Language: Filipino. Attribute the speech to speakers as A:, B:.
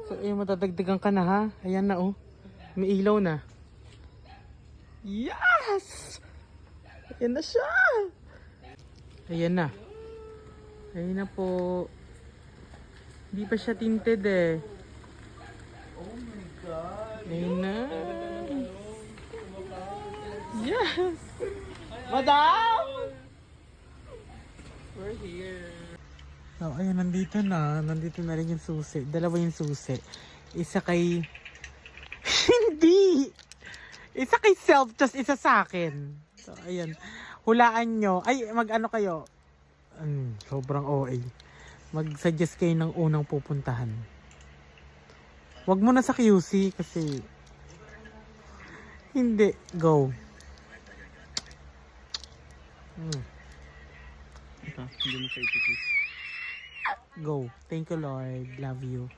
A: So, madadagdagan ka na ha. Ayan na oh. May ilaw na. Yes! Ayan na siya! Ayan na. Ayan na po. Hindi pa siya tinted eh.
B: Oh my God!
A: Ayan na. Yes! Madam! We're here. So, ayan, nandito na. Nandito na rin yung susi. Dalawa yung susi. Isa kay... Hindi! Isa kay self, just isa sa akin. So, ayan. Hulaan nyo. Ay, mag-ano kayo? Sobrang OA. Mag-suggest kayo ng unang pupuntahan. Wag mo na sa QC kasi... Hindi. Go.
B: Ito, hindi mo sa itikis.
A: Go. Thank you, Lord. Love you.